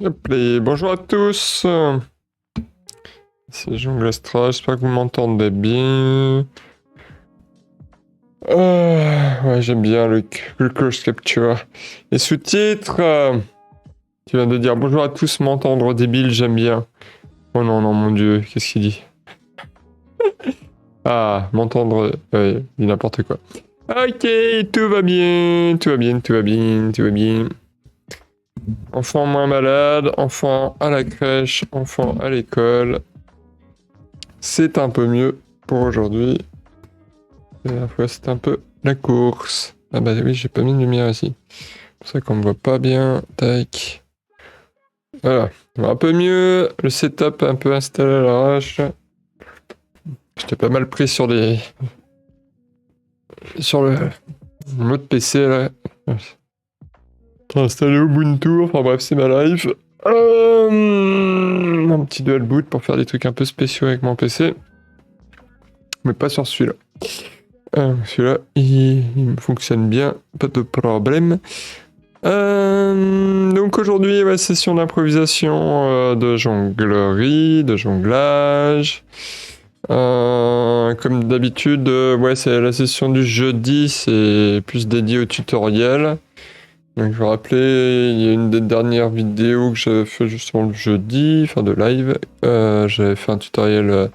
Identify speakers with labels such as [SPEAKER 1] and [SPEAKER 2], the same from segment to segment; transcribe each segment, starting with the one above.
[SPEAKER 1] Hop, et bonjour à tous. C'est Jean Glastra, j'espère que vous m'entendez bien. Ouais, j'aime bien le close capture. Les sous-titres. Tu viens de dire bonjour à tous, m'entendre débile, j'aime bien. Oh non, non, mon dieu, qu'est-ce qu'il dit? Ah, m'entendre, ouais, il dit n'importe quoi. Ok, tout va bien, tout va bien, tout va bien, tout va bien. Enfant moins malade, enfant à la crèche, enfant à l'école. C'est un peu mieux pour aujourd'hui. La dernière fois, c'était un peu la course. Ah bah oui, j'ai pas mis de lumière ici. C'est pour ça qu'on me voit pas bien. Tac. Voilà. Un peu mieux. Le setup un peu installé à l'arrache. J'étais pas mal pris sur les... sur le mode PC là. J'ai installé Ubuntu. Enfin bref, c'est ma live. Un petit dual boot pour faire des trucs un peu spéciaux avec mon PC. Mais pas sur celui-là. Celui-là, il me fonctionne bien, pas de problème. Donc aujourd'hui, ouais, session d'improvisation, de jonglerie, de jonglage. Comme d'habitude, ouais, c'est la session du jeudi, c'est plus dédié au tutoriel. Donc je vais rappeler, il y a une des dernières vidéos que j'avais fait justement le jeudi, enfin de live. J'avais fait un tutoriel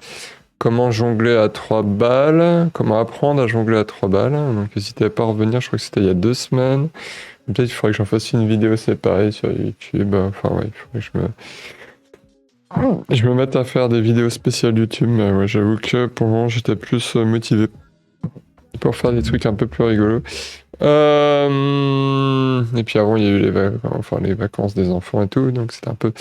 [SPEAKER 1] comment jongler à 3 balles, comment apprendre à jongler à 3 balles. Donc n'hésitez pas à revenir, je crois que c'était il y a 2 semaines. Peut-être qu'il faudrait que j'en fasse une vidéo séparée sur YouTube. Enfin ouais, il faudrait que je me mette à faire des vidéos spéciales YouTube. Mais ouais, j'avoue que pour le moment j'étais plus motivé pour faire des trucs un peu plus rigolos. Et puis avant il y a eu les vacances des enfants et tout, donc c'était un peu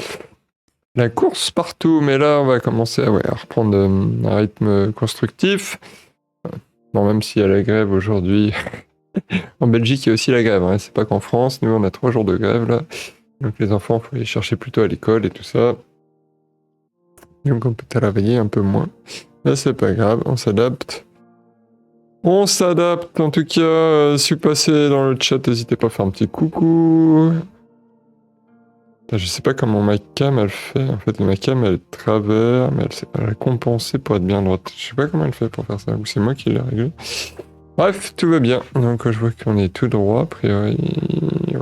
[SPEAKER 1] la course partout. Mais là on va commencer à reprendre un rythme constructif. Bon, même s'il y a la grève aujourd'hui. En Belgique, il y a aussi la grève, hein. C'est pas qu'en France, nous on a 3 jours de grève là. Donc les enfants, il faut les chercher plutôt à l'école et tout ça. Donc on peut travailler un peu moins. Là c'est pas grave, on s'adapte. On s'adapte, en tout cas, si vous passez dans le chat, n'hésitez pas à faire un petit coucou. Je sais pas comment ma cam elle fait, en fait ma cam elle est de travers, mais elle a compensé pour être bien droite. Je sais pas comment elle fait pour faire ça, ou c'est moi qui l'ai réglé. Bref, tout va bien, donc je vois qu'on est tout droit, a priori, ouais.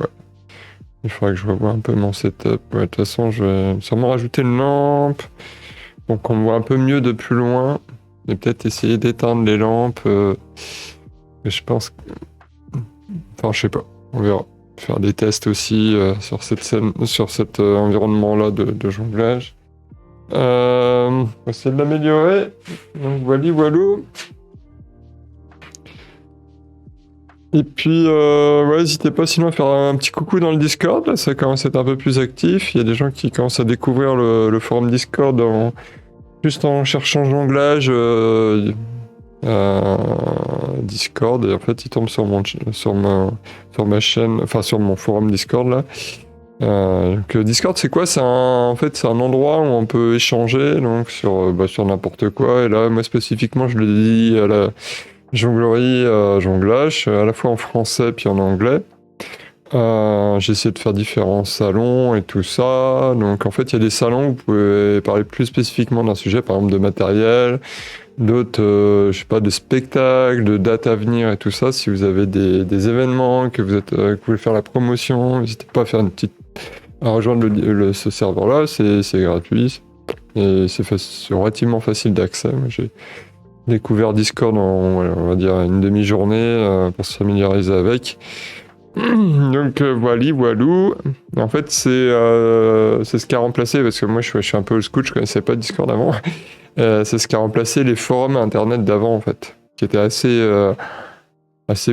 [SPEAKER 1] Il faudra que je revoie un peu mon setup. Ouais, de toute façon, je vais sûrement rajouter une lampe. Donc on voit un peu mieux de plus loin. Et peut-être essayer d'éteindre les lampes. Je pense que... Enfin, je sais pas. On verra. Faire des tests aussi sur cette scène, sur cet environnement-là de jonglage. On va essayer de l'améliorer. Donc voilou. Et puis, ouais, n'hésitez pas sinon à faire un petit coucou dans le Discord, là, ça commence à être un peu plus actif. Il y a des gens qui commencent à découvrir le forum Discord juste en cherchant jonglage Discord, et en fait ils tombent sur ma chaîne, enfin sur mon forum Discord là. Donc Discord c'est quoi? En fait c'est un endroit où on peut échanger donc sur n'importe quoi, et là moi spécifiquement je le dis à la jonglerie, jonglage, à la fois en français puis en anglais. J'ai essayé de faire différents salons et tout ça. Donc en fait, il y a des salons où vous pouvez parler plus spécifiquement d'un sujet, par exemple de matériel, d'autres, je sais pas, de spectacles, de dates à venir et tout ça. Si vous avez des événements, que vous voulez faire la promotion, n'hésitez pas à rejoindre ce serveur-là. C'est gratuit et c'est relativement facile d'accès. Moi, j'ai découvert Discord on va dire une demi-journée pour se familiariser avec. Donc voilou. En fait c'est ce qui a remplacé, parce que moi je suis un peu old school, je connaissais pas Discord avant. C'est ce qui a remplacé les forums internet d'avant en fait, qui étaient assez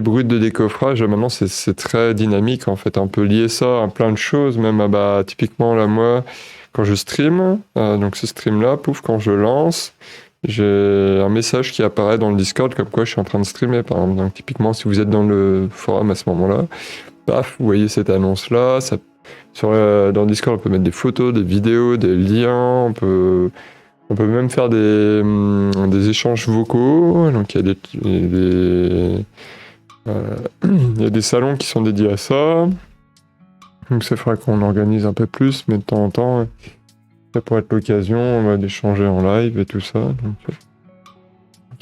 [SPEAKER 1] brut de décoffrage. Maintenant c'est très dynamique en fait, on peut lier ça à plein de choses, même typiquement là moi quand je stream, donc ce stream là, pouf, quand je lance, j'ai un message qui apparaît dans le Discord comme quoi je suis en train de streamer par exemple. Donc typiquement si vous êtes dans le forum à ce moment-là, paf, vous voyez cette annonce-là. Dans le Discord, on peut mettre des photos, des vidéos, des liens. On peut même faire des échanges vocaux. Donc il y a des salons qui sont dédiés à ça. Donc c'est vrai qu'on organise un peu plus, mais de temps en temps, ça pourrait être l'occasion d'échanger en live et tout ça. Donc,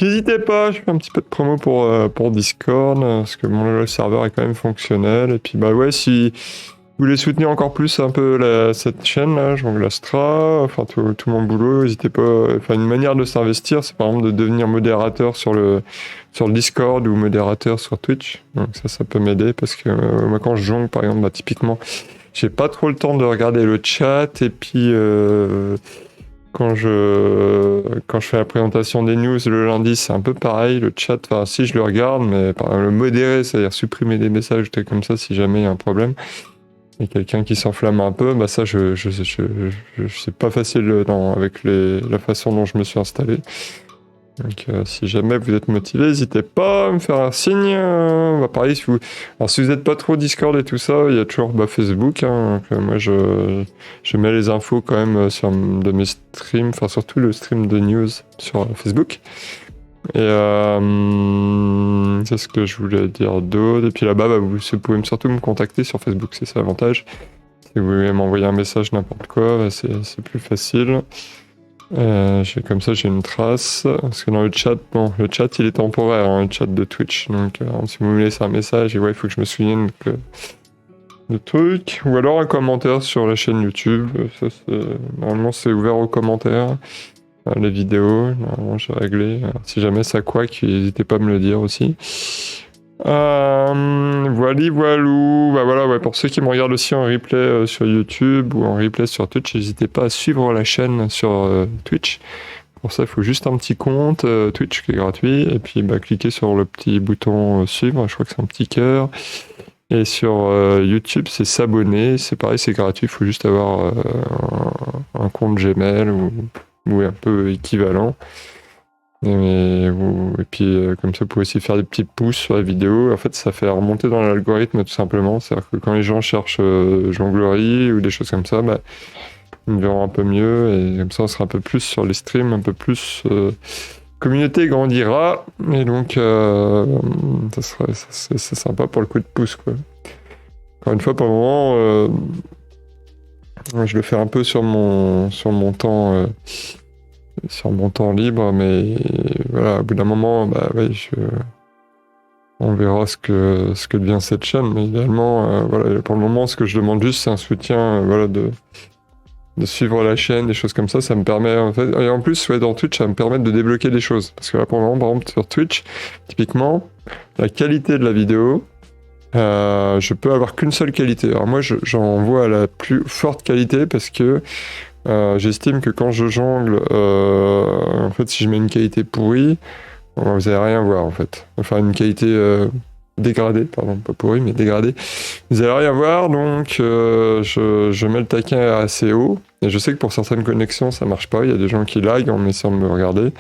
[SPEAKER 1] n'hésitez pas, je fais un petit peu de promo pour Discord, parce que le serveur est quand même fonctionnel. Et puis bah ouais, si vous voulez soutenir encore plus un peu cette chaîne là, Jongle Astra, enfin tout mon boulot, n'hésitez pas. Enfin une manière de s'investir, c'est par exemple de devenir modérateur sur le Discord ou modérateur sur Twitch. Donc ça peut m'aider parce que moi quand je jongle par exemple, bah, typiquement, j'ai pas trop le temps de regarder le chat et puis quand je fais la présentation des news le lundi, c'est un peu pareil, le chat, enfin si je le regarde, mais par exemple, le modérer, c'est-à-dire supprimer des messages, trucs comme ça si jamais il y a un problème. Et quelqu'un qui s'enflamme un peu, bah ça, c'est pas facile avec la façon dont je me suis installé. Donc, si jamais vous êtes motivé, n'hésitez pas à me faire un signe. Bah, pareil, si vous n'êtes pas trop Discord et tout ça, il y a toujours Facebook. Hein, donc, moi, je mets les infos quand même de mes streams, enfin surtout le stream de news sur Facebook. Et c'est ce que je voulais dire d'autre. Et puis là-bas, bah, vous pouvez surtout me contacter sur Facebook, c'est ça l'avantage. Si vous voulez m'envoyer un message n'importe quoi, bah, c'est plus facile. Comme ça, j'ai une trace. Parce que dans le chat, bon, le chat il est temporaire, hein, le chat de Twitch. Donc si vous me laissez un message, et ouais, il faut que je me souvienne que le truc. Ou alors un commentaire sur la chaîne YouTube. Ça, normalement, c'est ouvert aux commentaires. Les vidéos, normalement j'ai réglé. Alors, si jamais ça couac, n'hésitez pas à me le dire aussi. Voilou. Bah voilà, ouais, pour ceux qui me regardent aussi en replay sur YouTube ou en replay sur Twitch, n'hésitez pas à suivre la chaîne sur Twitch. Pour ça, il faut juste un petit compte Twitch qui est gratuit. Et puis bah, cliquez sur le petit bouton suivre, je crois que c'est un petit cœur. Et sur YouTube, c'est s'abonner. C'est pareil, c'est gratuit, il faut juste avoir un compte Gmail ou un peu équivalent. Et puis comme ça, vous pouvez aussi faire des petits pouces sur la vidéo. En fait, ça fait remonter dans l'algorithme tout simplement. C'est-à-dire que quand les gens cherchent jonglerie ou des choses comme ça, bah, ils me verront un peu mieux. Et comme ça, on sera un peu plus sur les streams, un peu plus... communauté grandira. Et donc, c'est sympa pour le coup de pouce, quoi. Encore une fois, pour le moment... je le fais un peu sur mon temps libre, mais voilà, au bout d'un moment, bah ouais, on verra ce que devient cette chaîne. Mais idéalement, voilà, pour le moment, ce que je demande juste, c'est un soutien, voilà, de suivre la chaîne, des choses comme ça. Ça me permet, en fait, et en plus, ouais, dans Twitch, ça me permet de débloquer des choses. Parce que là, pour le moment, par exemple, sur Twitch, typiquement, la qualité de la vidéo. Je peux avoir qu'une seule qualité. Alors moi, j'en vois à la plus forte qualité parce que j'estime que quand je jongle, en fait, si je mets une qualité pourrie, vous allez rien voir en fait. Enfin, une qualité dégradée, pardon, pas pourrie, mais dégradée. Vous allez rien voir, donc je mets le taquin assez haut. Et je sais que pour certaines connexions, ça marche pas. Il y a des gens qui lag en essayant de me regarder,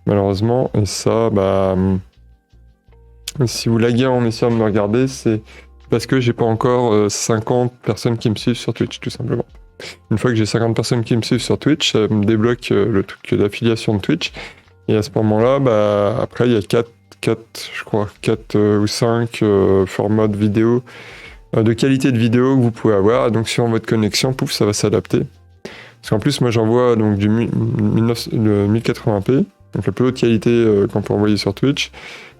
[SPEAKER 1] malheureusement. Et ça, bah... Si vous laguez en essayant de me regarder, c'est parce que j'ai pas encore 50 personnes qui me suivent sur Twitch, tout simplement. Une fois que j'ai 50 personnes qui me suivent sur Twitch, ça me débloque le truc d'affiliation de Twitch. Et à ce moment-là, bah, après, il y a 4 ou 5 formats de vidéo, de qualité de vidéo que vous pouvez avoir. Donc, suivant votre connexion, pouf, ça va s'adapter. Parce qu'en plus, moi, j'envoie donc du 1080p, donc la plus haute qualité qu'on peut envoyer sur Twitch.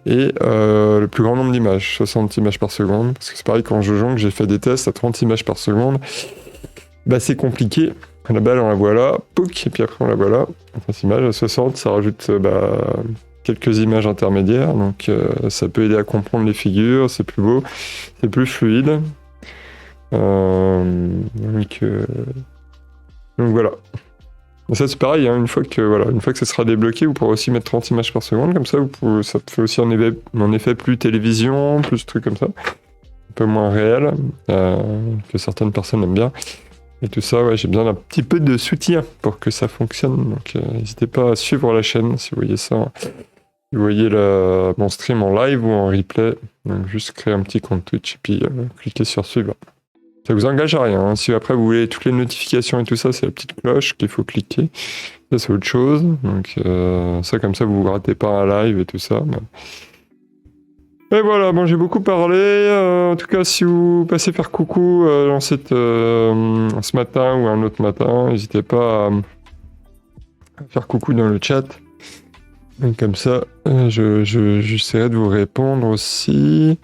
[SPEAKER 1] Et le plus grand nombre d'images, 60 images par seconde, parce que c'est pareil, quand je jongle, j'ai fait des tests à 30 images par seconde, bah c'est compliqué. La balle, on la voit là, pouc, et puis après on la voit là, 30 images, à 60, ça rajoute quelques images intermédiaires, donc ça peut aider à comprendre les figures, c'est plus beau, c'est plus fluide. Donc voilà. Et ça c'est pareil, hein, une fois que ça sera débloqué, vous pourrez aussi mettre 30 images par seconde, comme ça ça fait aussi un effet plus télévision, plus truc comme ça, un peu moins réel, que certaines personnes aiment bien. Et tout ça, ouais, j'ai besoin d'un petit peu de soutien pour que ça fonctionne, donc n'hésitez pas à suivre la chaîne si vous voyez ça. Vous voyez mon stream en live ou en replay, donc juste créer un petit compte Twitch et puis cliquez sur suivre. Ça vous engage à rien, hein. Si après vous voulez toutes les notifications et tout ça, c'est la petite cloche qu'il faut cliquer. Ça c'est autre chose, donc ça comme ça vous ratez pas un live et tout ça. Et voilà, bon, j'ai beaucoup parlé. En tout cas, si vous passez faire coucou ce matin ou un autre matin, n'hésitez pas à faire coucou dans le chat. Et comme ça, j'essaierai de vous répondre aussi.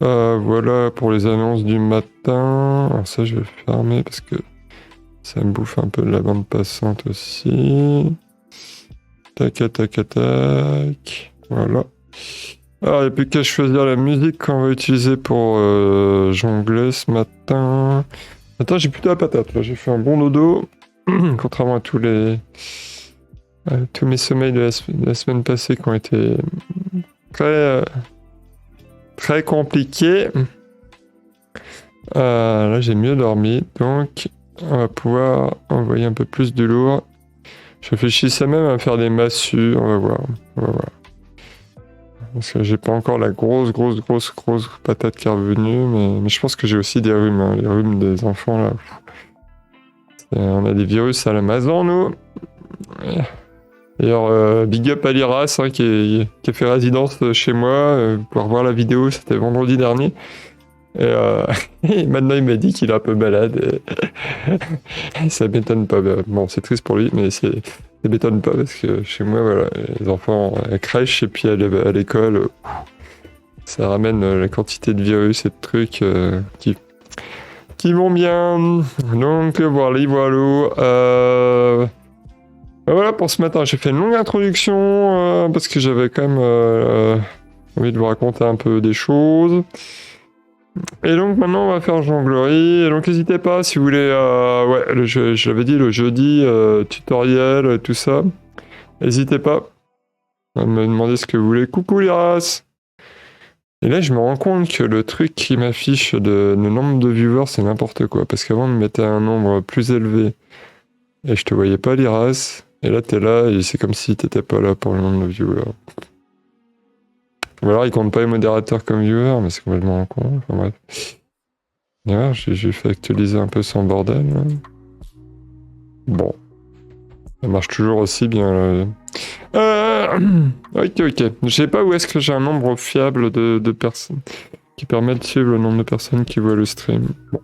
[SPEAKER 1] Voilà pour les annonces du matin. Alors ça, je vais fermer parce que ça me bouffe un peu de la bande passante aussi. Tac, tac, tac. Voilà. Alors, il n'y a plus qu'à choisir la musique qu'on va utiliser pour jongler ce matin. Attends, j'ai plutôt la patate. Là, j'ai fait un bon dodo. Contrairement à tous mes sommeils de la semaine passée qui ont été très compliqués. Là, j'ai mieux dormi. Donc, on va pouvoir envoyer un peu plus de lourd. Je réfléchissais même à faire des massues. On va voir. Parce que j'ai pas encore la grosse patate qui est revenue. Mais je pense que j'ai aussi des rhumes. Hein. Les rhumes des enfants, là. On a des virus à la maison, nous. D'ailleurs, big up à l'Iras hein, qui a fait résidence chez moi. Vous pouvez revoir la vidéo, c'était vendredi dernier. Et maintenant, il m'a dit qu'il est un peu malade. Ça m'étonne pas. Bon, c'est triste pour lui, mais ça m'étonne pas parce que chez moi, voilà, les enfants crèchent et puis à l'école, ça ramène la quantité de virus et de trucs qui vont bien. Donc, voilà. Voilà pour ce matin. J'ai fait une longue introduction parce que j'avais quand même envie de vous raconter un peu des choses. Et donc maintenant on va faire jonglerie. Et donc n'hésitez pas si vous voulez, je l'avais dit le jeudi, tutoriel, tout ça. N'hésitez pas à me demander ce que vous voulez. Coucou les races. Et là je me rends compte que le truc qui m'affiche le nombre de viewers c'est n'importe quoi. Parce qu'avant on me mettait un nombre plus élevé. Et je te voyais pas les races. Et là t'es là et c'est comme si t'étais pas là pour le nombre de viewers. Ou alors ils comptent pas les modérateurs comme viewers, mais c'est complètement con. Enfin bref. D'ailleurs, j'ai fait actualiser un peu son bordel. Là. Bon. Ça marche toujours aussi bien. Ok. Je sais pas où est-ce que j'ai un nombre fiable de personnes qui permet de suivre le nombre de personnes qui voient le stream. Bon.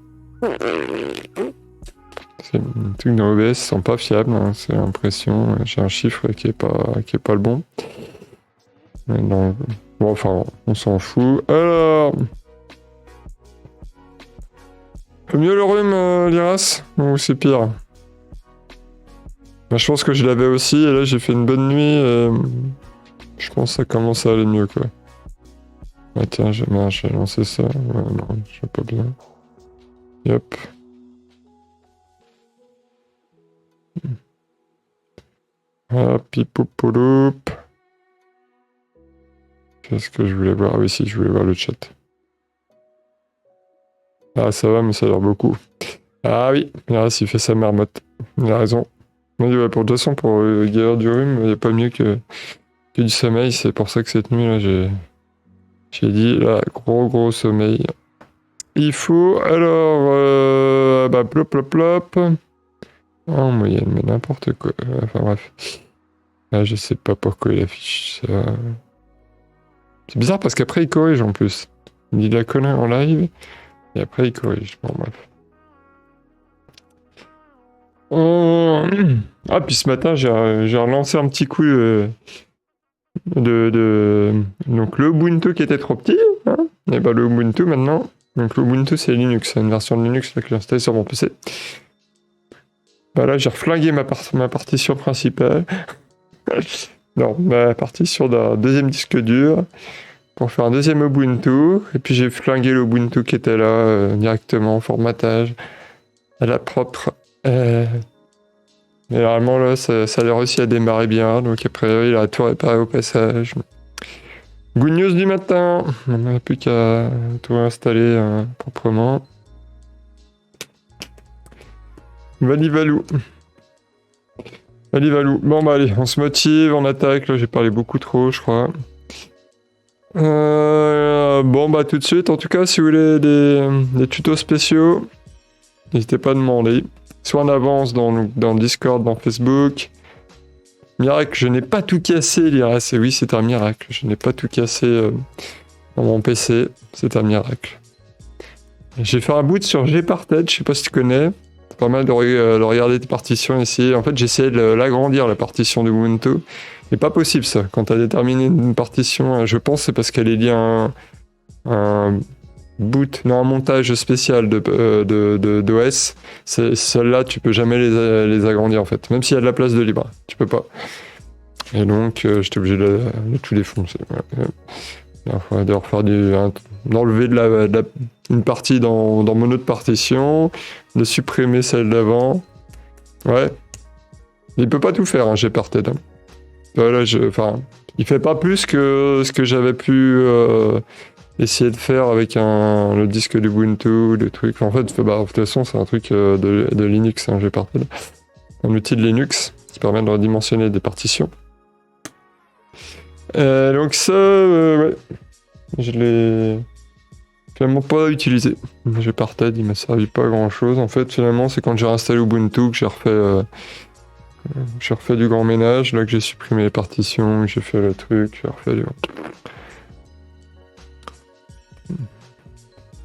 [SPEAKER 1] Les trucs dans OBS sont pas fiables, hein, c'est l'impression. J'ai un chiffre qui est pas le bon. Donc, bon, enfin, on s'en fout. Alors, mieux le rhume, l'Iras, ou c'est pire? Je pense que je l'avais aussi, et là j'ai fait une bonne nuit, et je pense que ça commence à aller mieux, quoi. Ah tiens, j'ai lancé ça. Ouais, non, je vais pas bien. Yep. Hop, poupoupouloup. Qu'est-ce que je voulais voir? Ah oui, si, je voulais voir le chat. Ah, ça va, mais ça a l'air beaucoup. Ah oui, là, s'il fait sa marmotte. Il a raison. Mais ouais, pour de toute façon, pour guérir du rhume, il n'y a pas mieux que du sommeil. C'est pour ça que cette nuit, là, j'ai dit, là, gros sommeil. Il faut, alors, plop. En moyenne, mais n'importe quoi. Enfin bref. Là, je sais pas pourquoi il affiche ça. C'est bizarre parce qu'après, il corrige en plus. Il dit la connerie en live, et après, il corrige. Bon, bref. Ah, puis ce matin, j'ai relancé un petit coup donc le Ubuntu qui était trop petit, hein, et bah le Ubuntu maintenant. Donc le Ubuntu c'est Linux, c'est une version de Linux là, que j'ai installée sur mon PC. Bah là j'ai reflingué ma partition principale. Non, ma partition d'un deuxième disque dur pour faire un deuxième Ubuntu. Et puis j'ai flingué le Ubuntu qui était là directement en formatage à la propre. Mais normalement là ça a réussi à démarrer bien, donc après il a tout réparé au passage. Good news du matin, on n'a plus qu'à tout installer proprement. Valivalou. Bon bah allez, on se motive, on attaque, là j'ai parlé beaucoup trop je crois. Bon bah tout de suite, en tout cas si vous voulez des tutos spéciaux, n'hésitez pas à demander. Soit en avance dans le Discord, dans Facebook. Miracle, je n'ai pas tout cassé, l'IRS. Et oui, c'est un miracle. Je n'ai pas tout cassé dans mon PC, c'est un miracle. J'ai fait un boot sur Gparted, je sais pas si tu connais. C'est pas mal de regarder tes partitions ici. En fait, j'ai essayé de l'agrandir, la partition d'Ubuntu. C'est pas possible ça. Quand tu as déterminé une partition, je pense c'est parce qu'elle est liée à un boot, non, un montage spécial d'OS. Celle-là, tu peux jamais les agrandir en fait. Même s'il y a de la place de libre, tu peux pas. Et donc, j'étais obligé de tout défoncer. Ouais. De refaire d'enlever une partie dans mon autre partition, de supprimer celle d'avant. Ouais. Il peut pas tout faire, hein, Gparted. Voilà, il fait pas plus que ce que j'avais pu essayer de faire avec le disque d'Ubuntu, des trucs. En fait, de toute façon, c'est un truc de Linux, hein, Gparted. Un outil de Linux qui permet de redimensionner des partitions. Donc ça, ouais. Je l'ai finalement pas utilisé. Gparted, il m'a servi pas à grand chose. En fait, finalement, c'est quand j'ai réinstallé Ubuntu que j'ai refait du grand ménage, là que j'ai supprimé les partitions, que j'ai fait le truc, j'ai refait du...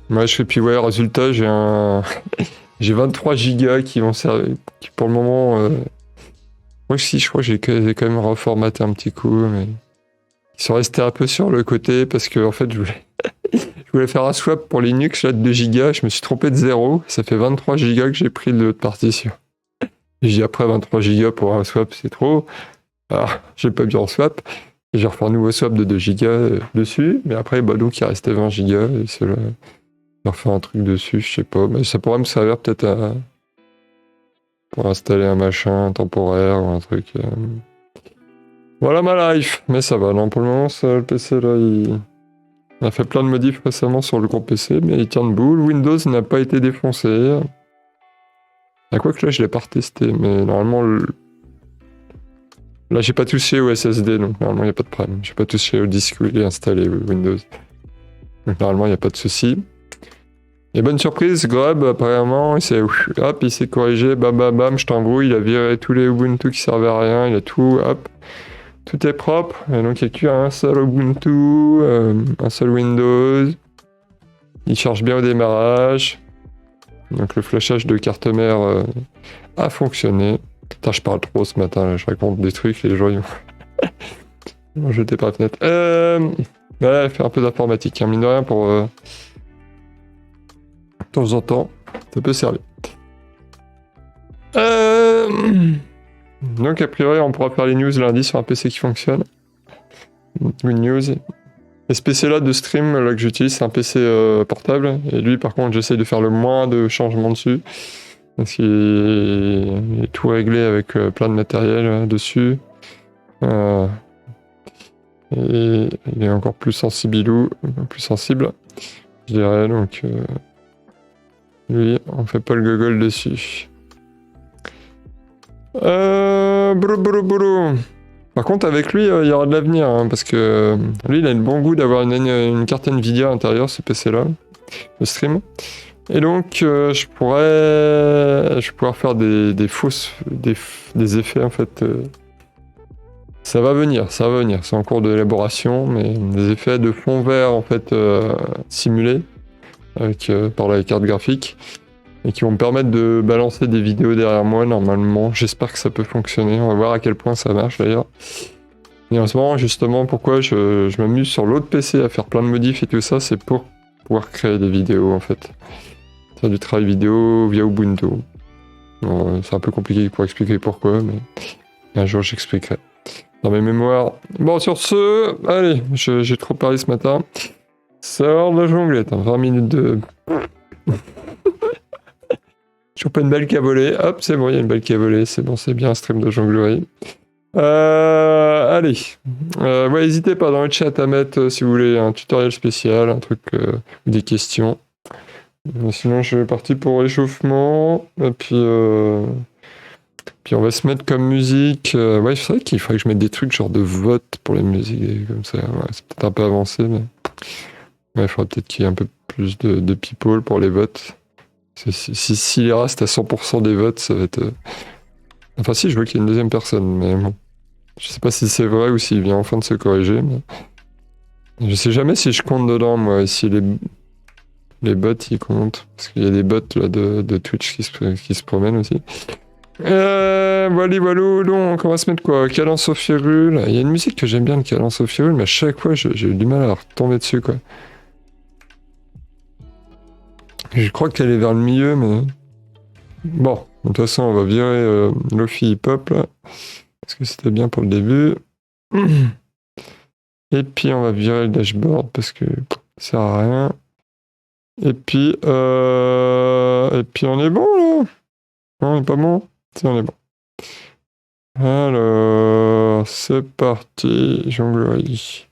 [SPEAKER 1] Ouais, je fais puis ouais, résultat, j'ai 23 gigas qui vont servir, qui pour le moment... Moi si, je crois que j'ai quand même reformaté un petit coup, mais... Ils sont restés un peu sur le côté parce que en fait je voulais faire un swap pour Linux là de 2 gigas, je me suis trompé de 0, ça fait 23 gigas que j'ai pris de l'autre partition. J'ai dit après 23 gigas pour un swap c'est trop. Ah, j'ai pas bien en swap. J'ai refait un nouveau swap de 2 gigas dessus, mais après donc il restait 20 gigas et c'est là. J'ai refait un truc dessus, je sais pas, mais ça pourrait me servir peut-être pour installer un machin temporaire ou un truc. Voilà ma life, mais ça va, non, pour le moment, le PC là, il a fait plein de modifs récemment sur le gros PC, mais il tient debout. Le Windows n'a pas été défoncé. À quoi que là, je l'ai pas retesté, mais normalement, là, j'ai pas touché au SSD, donc normalement, il n'y a pas de problème. J'ai pas touché au disque où il est installé, Windows. Donc normalement, il n'y a pas de souci. Et bonne surprise, Grub, apparemment, il s'est corrigé, bam bam bam, je t'embrouille, il a viré tous les Ubuntu qui servaient à rien, il a tout, hop. Tout est propre, et donc il n'y a qu'un seul Ubuntu, un seul Windows. Il charge bien au démarrage. Donc le flashage de carte mère a fonctionné. Putain, je parle trop ce matin, là. Je raconte des trucs, les gens ils vont jeter par la fenêtre. Ouais, faire un peu d'informatique, hein, mine de rien, pour de temps en temps, ça peut servir. Donc a priori on pourra faire les news lundi sur un PC qui fonctionne. Une news. Et ce PC là de stream là que j'utilise c'est un PC portable. Et lui par contre j'essaye de faire le moins de changements dessus. Parce qu'il est tout réglé avec plein de matériel dessus. Et il est encore plus sensible, je dirais. Donc lui on fait pas le gogol dessus. Par contre, avec lui, il y aura de l'avenir, hein, parce que lui, il a le bon goût d'avoir une carte Nvidia à l'intérieur, ce PC-là, le stream. Et donc, je pourrais faire des effets, en fait. Ça va venir. C'est en cours d'élaboration, mais des effets de fond vert, en fait, simulés par la carte graphique. Et qui vont me permettre de balancer des vidéos derrière moi normalement. J'espère que ça peut fonctionner. On va voir à quel point ça marche d'ailleurs. Et en ce moment, justement, pourquoi je m'amuse sur l'autre PC à faire plein de modifs et tout ça, c'est pour pouvoir créer des vidéos en fait. Faire du travail vidéo via Ubuntu. C'est un peu compliqué pour expliquer pourquoi, mais un jour j'expliquerai. Dans mes mémoires. Bon, sur ce, allez, j'ai trop parlé ce matin. Sors de la jonglette, 20 minutes de... Toujours pas une balle qui a volé. Hop, c'est bon, il y a une balle qui a volé. C'est bon, c'est bien un stream de jonglerie. Allez. Ouais, n'hésitez pas dans le chat à mettre, si vous voulez, un tutoriel spécial, un truc, ou des questions. Sinon, je vais partir pour l'échauffement. Et puis on va se mettre comme musique. Ouais, c'est vrai qu'il faudrait que je mette des trucs genre de vote pour les musiques comme ça. Ouais, c'est peut-être un peu avancé, mais ouais, il faudrait peut-être qu'il y ait un peu plus de people pour les votes. Si les restent à 100% des votes, ça va être... Enfin si, je vois qu'il y a une deuxième personne, mais bon. Je sais pas si c'est vrai ou s'il vient enfin de se corriger, mais... Je sais jamais si je compte dedans, moi, si les bots ils comptent. Parce qu'il y a des bots là, de Twitch qui se promènent aussi. Voilà, donc on va se mettre quoi? Cadence au férule. Il y a une musique que j'aime bien de Cadence au férule, mais à chaque fois j'ai eu du mal à retomber dessus, quoi. Je crois qu'elle est vers le milieu, mais... Bon, de toute façon, on va virer Lofi Hip Hop, là. Parce que c'était bien pour le début. Et puis, on va virer le dashboard, parce que ça sert à rien. Et puis, on est bon, là. Non, on est pas bon? Si, on est bon. Alors, c'est parti, jonglerie.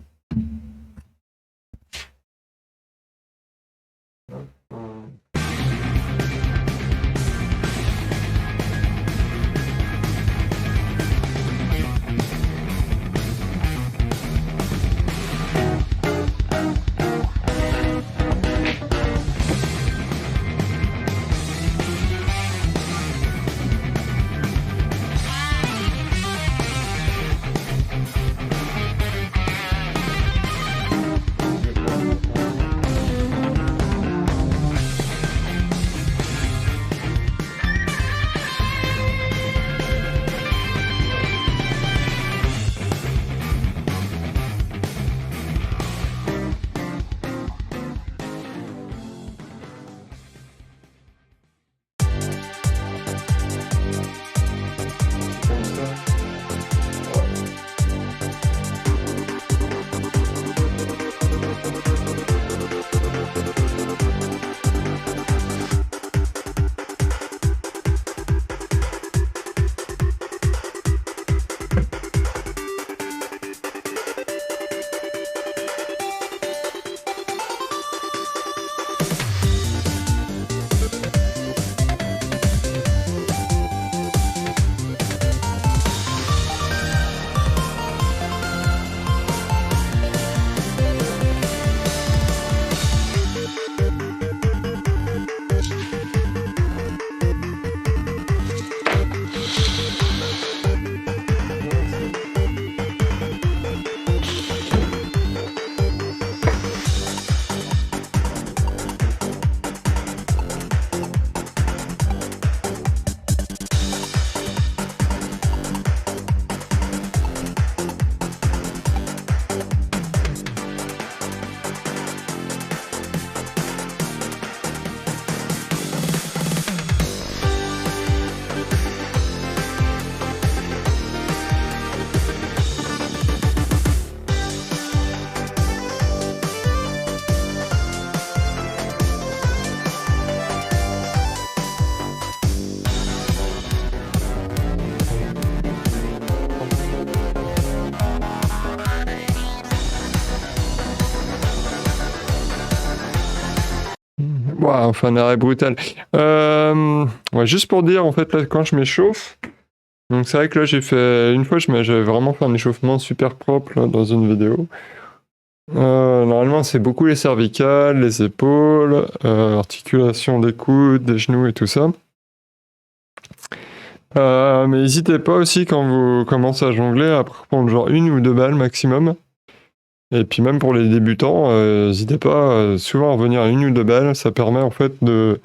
[SPEAKER 1] Wow, enfin un arrêt brutal. Ouais, juste pour dire, en fait, là, quand je m'échauffe, donc c'est vrai que là, j'ai fait... Une fois, j'avais vraiment fait un échauffement super propre là, dans une vidéo. Normalement, c'est beaucoup les cervicales, les épaules, articulation des coudes, des genoux et tout ça. Mais n'hésitez pas aussi quand vous commencez à jongler à prendre genre 1 ou 2 balles maximum. Et puis même pour les débutants, n'hésitez pas souvent à revenir à 1 ou 2 balles, ça permet en fait de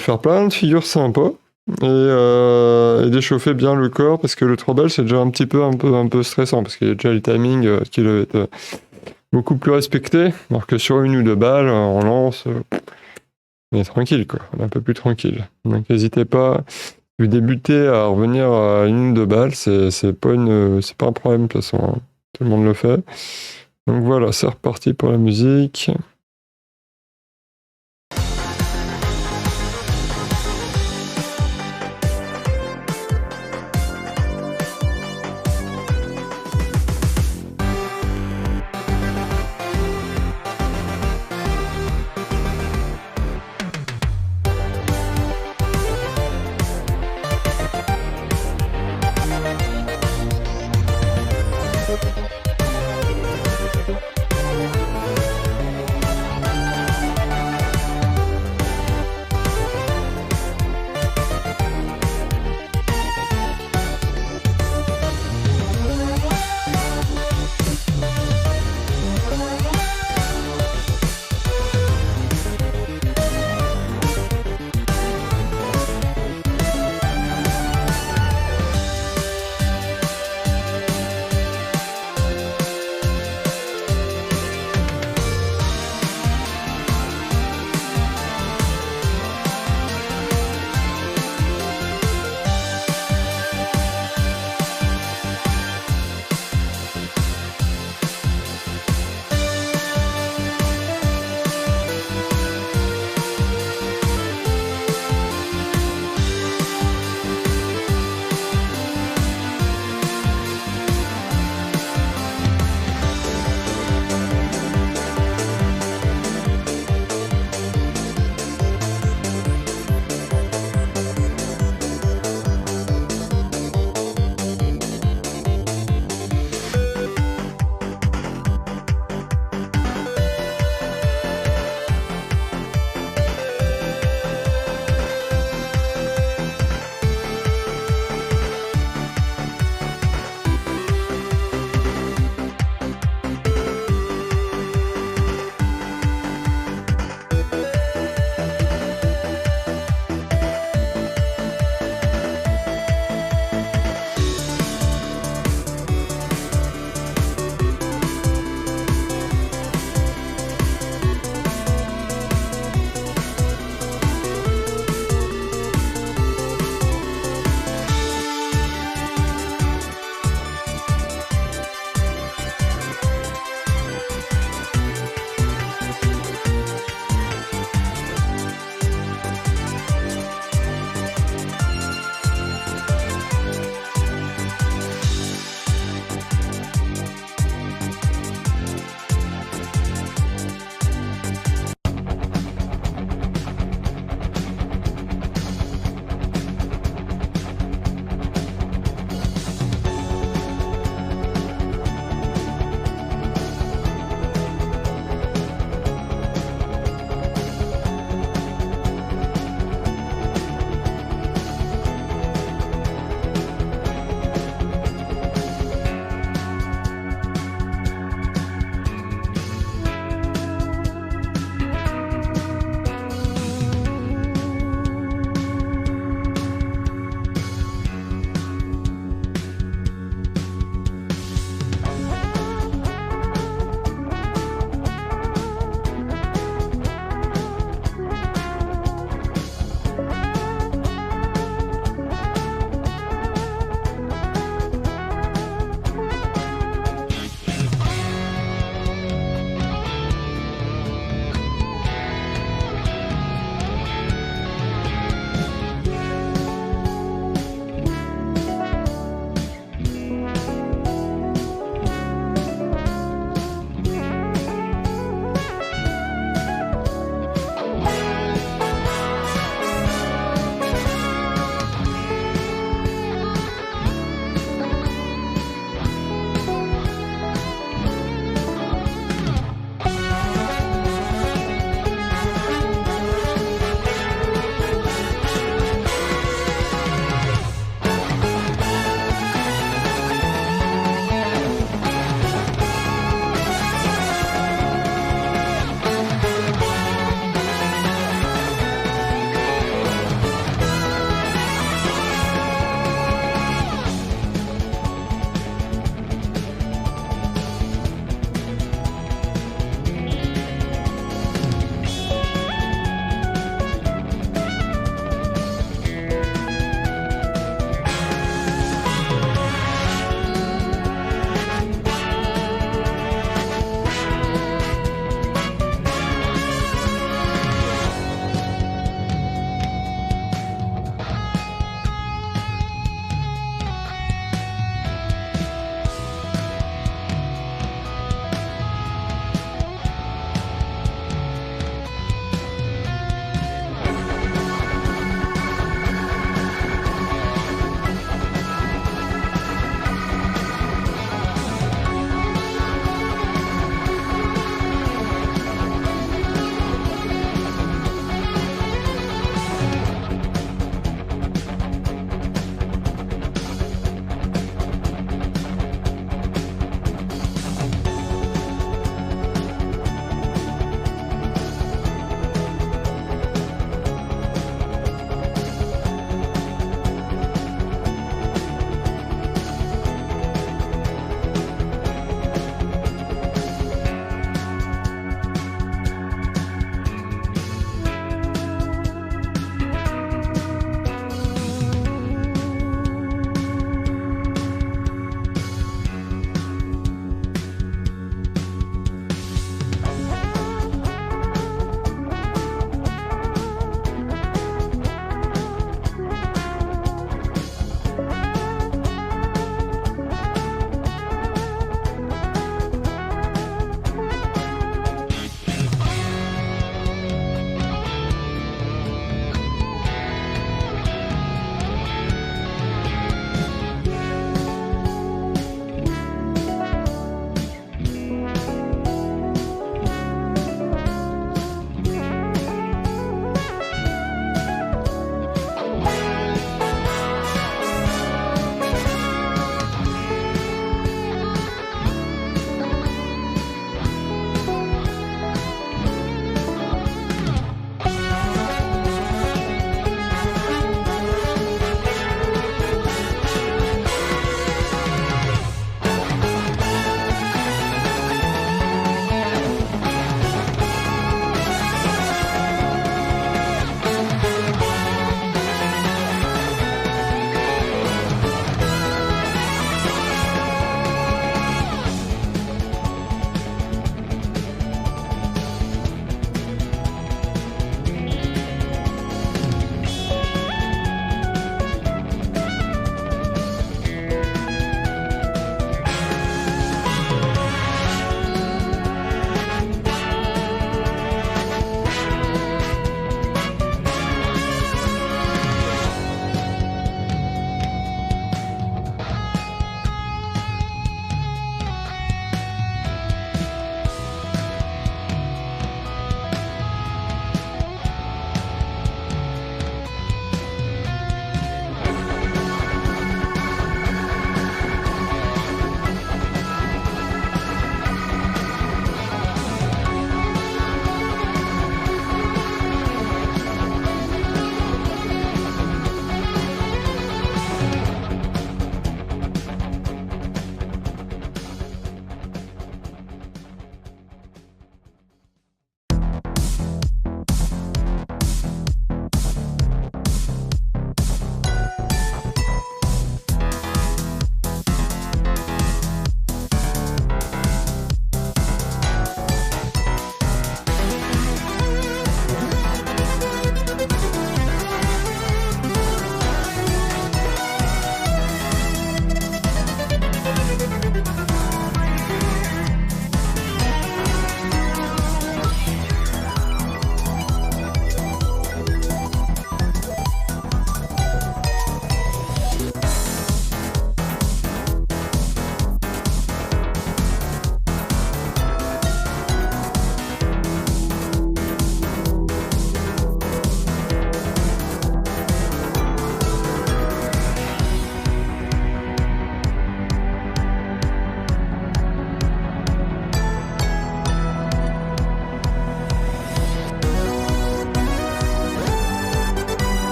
[SPEAKER 1] faire plein de figures sympas et d'échauffer bien le corps, parce que le 3 balles c'est déjà un peu stressant, parce qu'il y a déjà le timing qui doit être beaucoup plus respecté, alors que sur 1 ou 2 balles, on lance, on est tranquille quoi, on est un peu plus tranquille. Donc n'hésitez pas, si vous débutez à revenir à 1 ou 2 balles, c'est pas un problème de toute façon, hein. Tout le monde le fait. Donc voilà, c'est reparti pour la musique.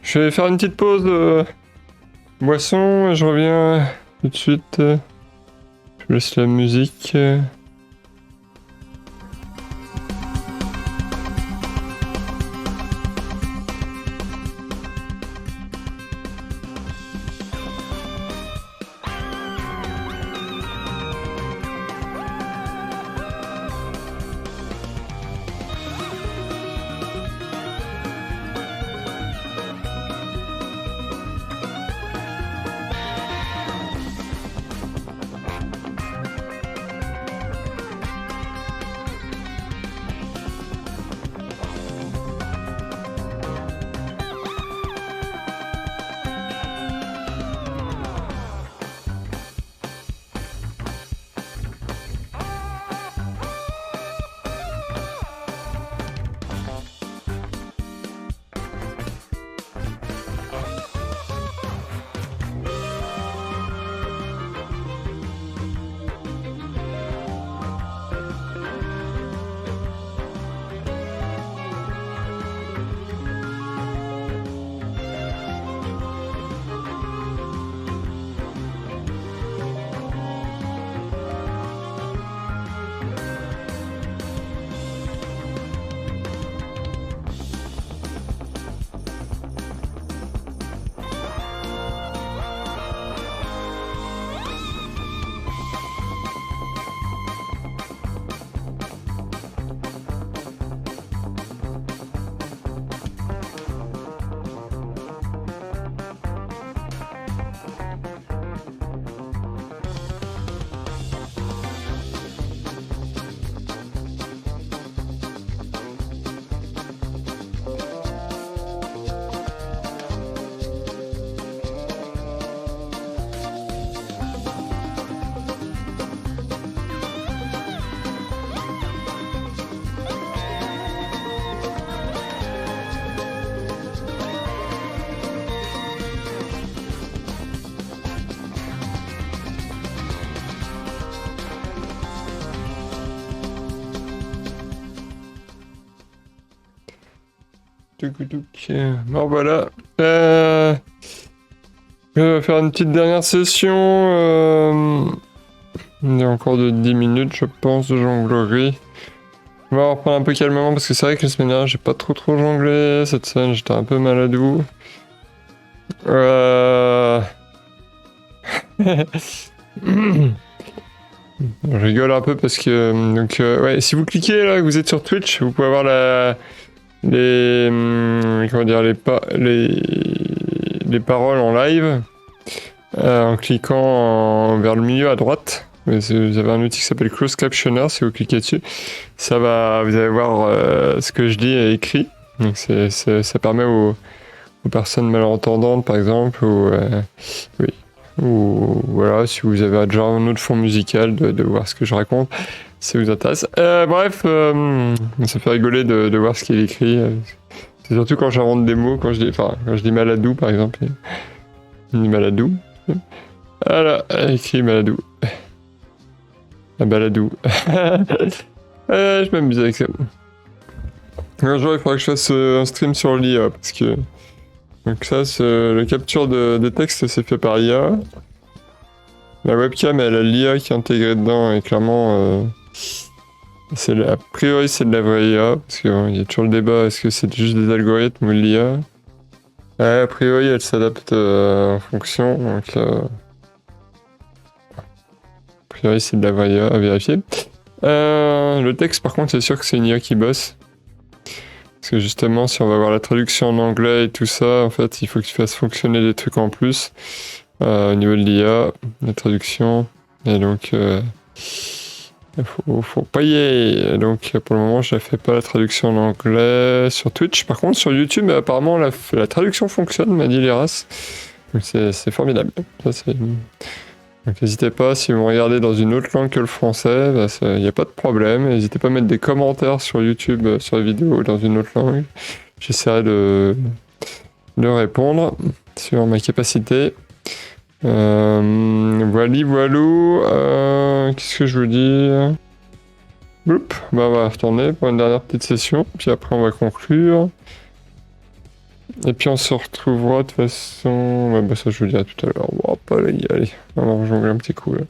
[SPEAKER 1] Je vais faire une petite pause boisson et je reviens tout de suite. Je laisse la musique. Bon voilà. Je vais faire une petite dernière session. Il y a encore de 10 minutes, je pense, de jonglerie. On va reprendre un peu calmement parce que c'est vrai que la semaine dernière, j'ai pas trop jonglé. Cette semaine, j'étais un peu maladou. Je rigole un peu parce que... Donc, ouais, si vous cliquez là, que vous êtes sur Twitch, vous pouvez avoir comment dire, les paroles en live en cliquant vers le milieu à droite. Vous avez un outil qui s'appelle Closed Captioner. Si vous cliquez dessus, vous allez voir ce que je dis et écrit. Donc ça permet aux personnes malentendantes, par exemple, ou voilà, si vous avez déjà un autre fond musical, de voir ce que je raconte, si vous intéresse. Bref, ça fait rigoler de voir ce qu'il écrit. C'est surtout quand j'invente des mots, quand je dis maladou, par exemple. Il dit maladou. Voilà, écrit maladou. La baladou. Je m'amuse avec ça. Un jour, il faudra que je fasse un stream sur l'IA, parce que... Donc ça, la capture de texte, c'est fait par IA. La webcam, elle a l'IA qui est intégrée dedans, et clairement... a priori, c'est de la vraie IA, parce qu'il y a toujours le débat, est-ce que c'est juste des algorithmes ou de l'IA? A priori, elle s'adapte en fonction, donc... A priori, c'est de la vraie IA à vérifier. Le texte, par contre, c'est sûr que c'est une IA qui bosse. Parce que justement, si on va voir la traduction en anglais et tout ça, en fait, il faut que tu fasses fonctionner des trucs en plus au niveau de l'IA, la traduction. Et donc, il faut payer. Donc, pour le moment, je ne fais pas la traduction en anglais sur Twitch. Par contre, sur YouTube, apparemment, la traduction fonctionne, m'a dit Liras. Donc, c'est formidable. Ça, donc n'hésitez pas, si vous me regardez dans une autre langue que le français, il n'y a pas de problème. N'hésitez pas à mettre des commentaires sur YouTube, sur les vidéos dans une autre langue. J'essaierai de répondre sur ma capacité. Voilou. Qu'est-ce que je veux dire? Boop. On va retourner pour une dernière petite session, puis après on va conclure. Et puis on se retrouvera de toute façon. Ouais, bah ça je vous dirai tout à l'heure. On va pas y aller. On va jongler un petit coup là.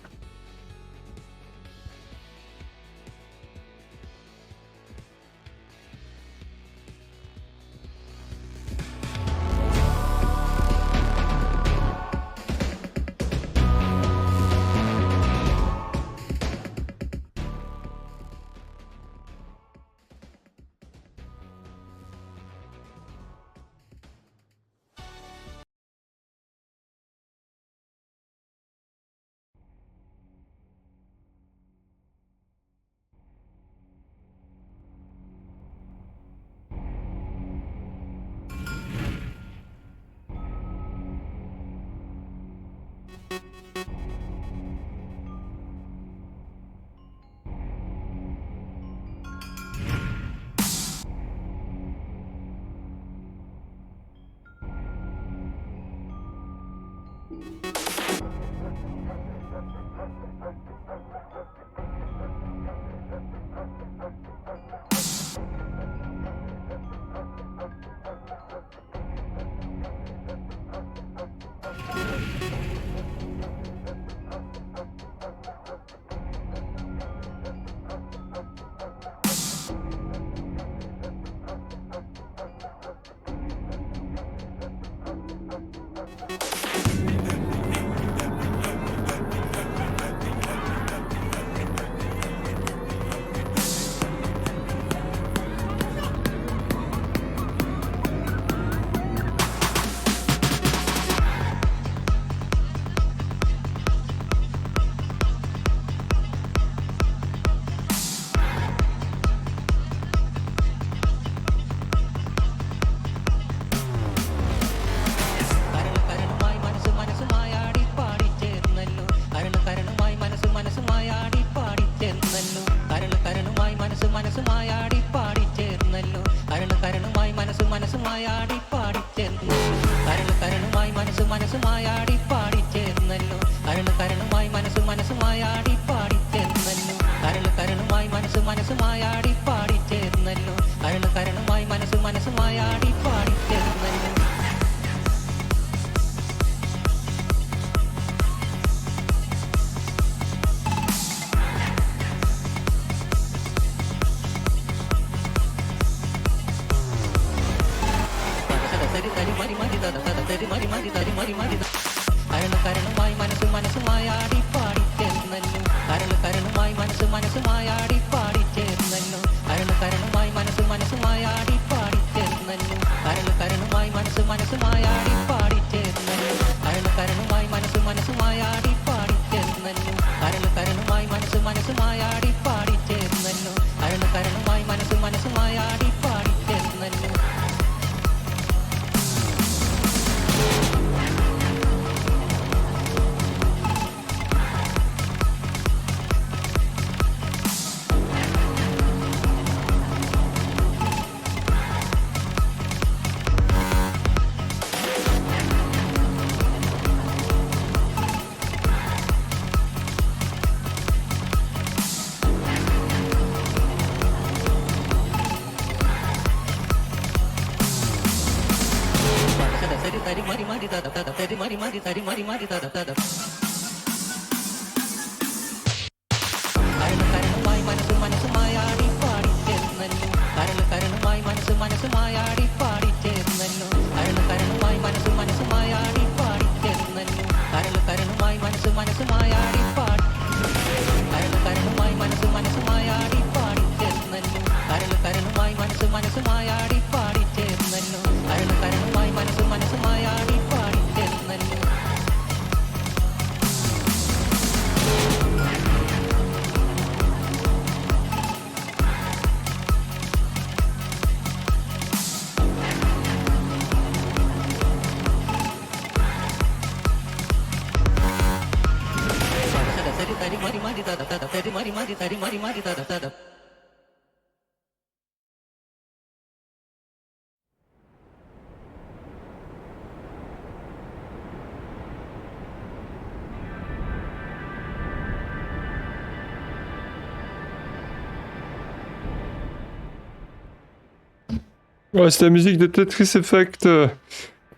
[SPEAKER 1] Ouais, c'est la musique de Tetris Effect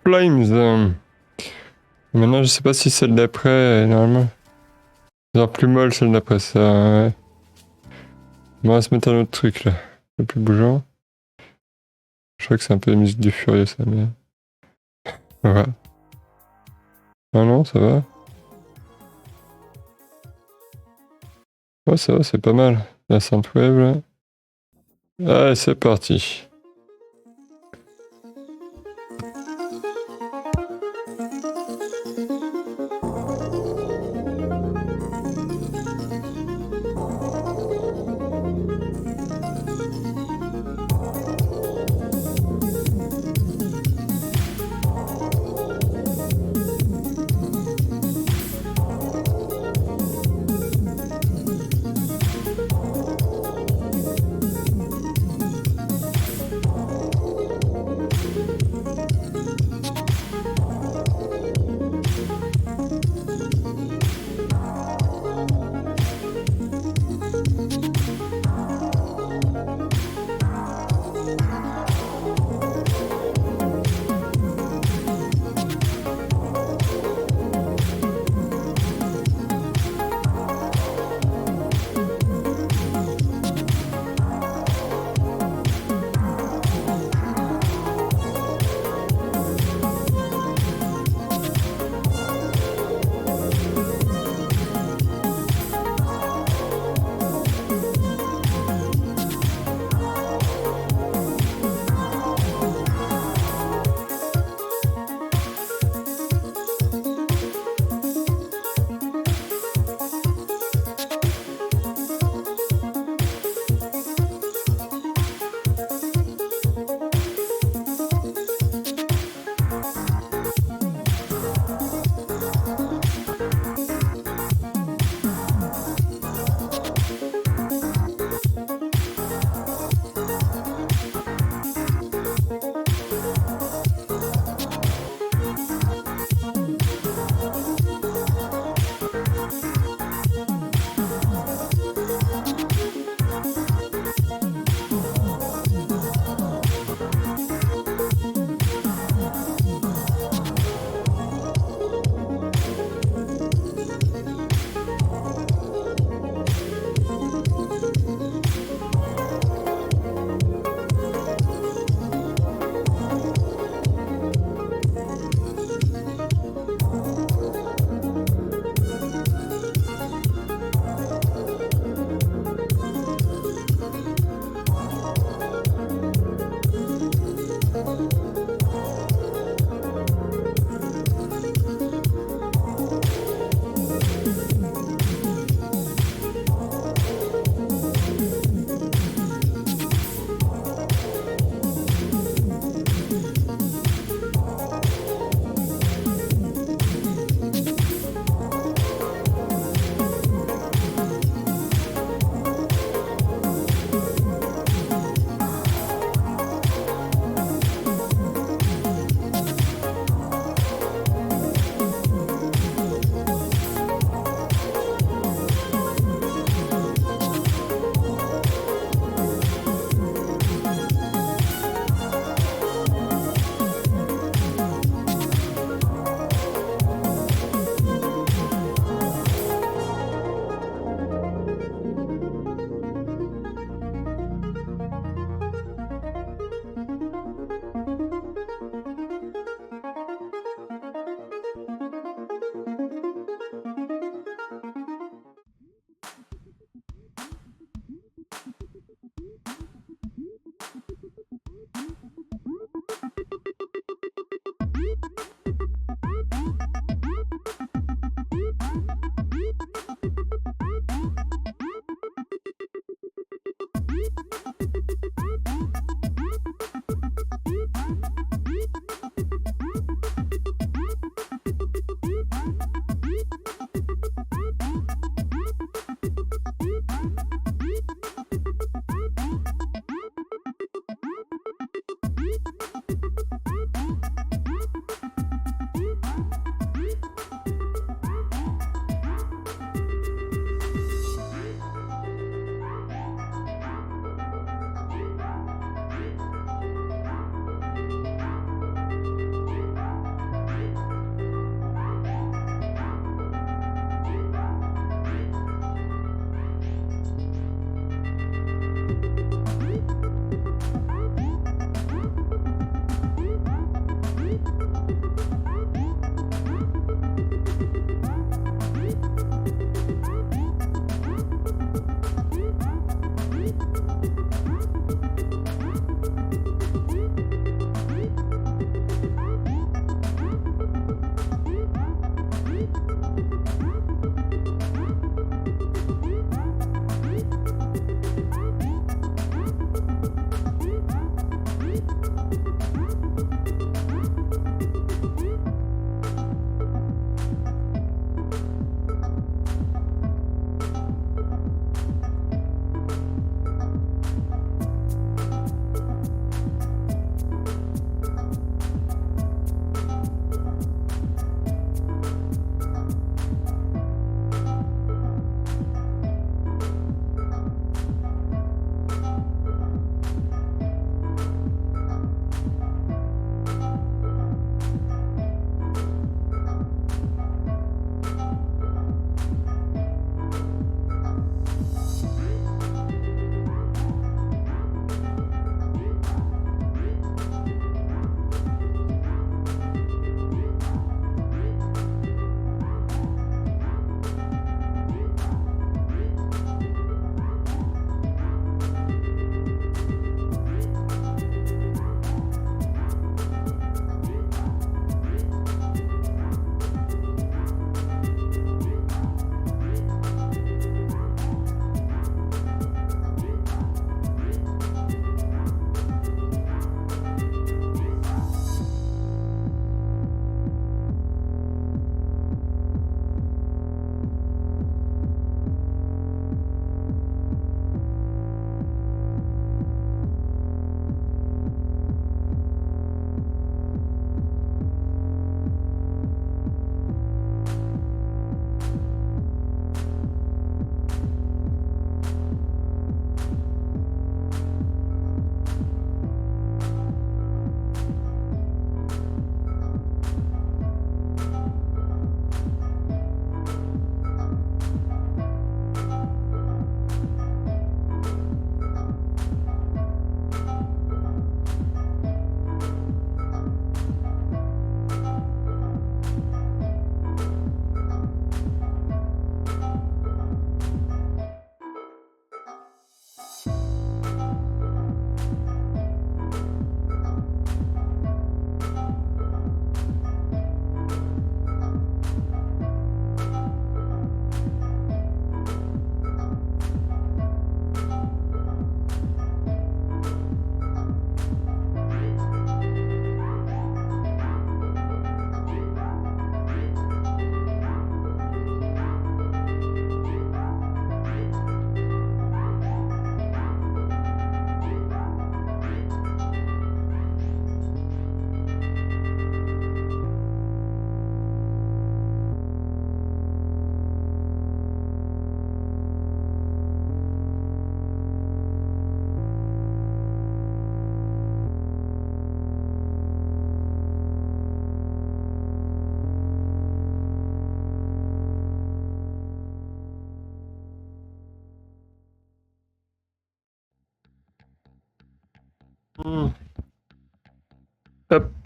[SPEAKER 1] Flames. Maintenant, je sais pas si celle d'après, normalement. Genre plus molle celle d'après ça. Ouais. On va se mettre un autre truc là. Le plus bougeant. Je crois que c'est un peu la musique du Furieux ça, mais. Ouais. Ah non, ça va. Ouais, ça va, c'est pas mal. La synthwave là. Allez, c'est parti.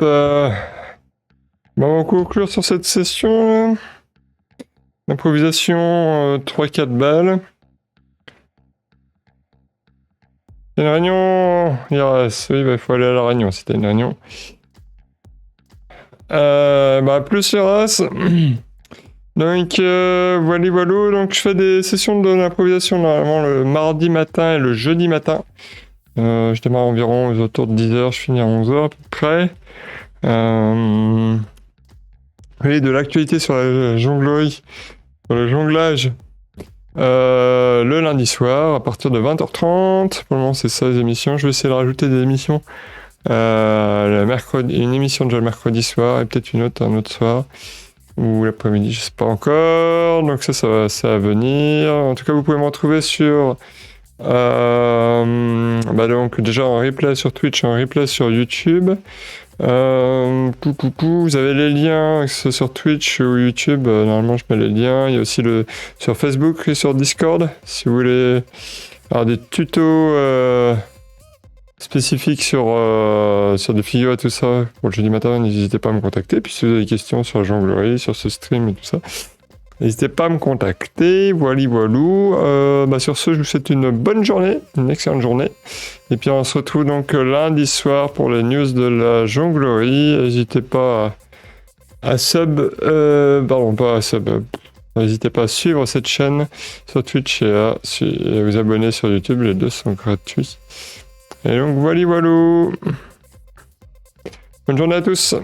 [SPEAKER 1] Bah, on va conclure sur cette session. Improvisation 3-4 balles. Une réunion, IRS, oui, il faut aller à la réunion, c'était une réunion. Bah, plus IRS. Donc, voilà, donc je fais des sessions de l'improvisation normalement le mardi matin et le jeudi matin. Je démarre environ autour de 10h, je finis à 11h à peu près. Oui, de l'actualité sur la jonglerie, sur le jonglage. Le lundi soir, à partir de 20h30. Pour le moment, c'est ça les émissions. Je vais essayer de rajouter des émissions. Le mercredi, une émission déjà le mercredi soir et peut-être une autre un autre soir. Ou l'après-midi, je sais pas encore. Donc ça va venir. En tout cas, vous pouvez me retrouver sur... bah donc déjà en replay sur Twitch, en replay sur YouTube. Vous avez les liens sur Twitch ou YouTube, normalement je mets les liens. Il y a aussi sur Facebook et sur Discord, si vous voulez avoir des tutos spécifiques sur des figures et tout ça pour le jeudi matin, n'hésitez pas à me contacter. Puis si vous avez des questions sur la jonglerie, sur ce stream et tout ça, n'hésitez pas à me contacter. Voilou. Bah sur ce, je vous souhaite une bonne journée, une excellente journée. Et puis on se retrouve donc lundi soir pour les news de la jonglerie. N'hésitez pas à n'hésitez pas à suivre cette chaîne sur Twitch et à vous abonner sur YouTube. Les deux sont gratuits. Et donc voilou. Bonne journée à tous.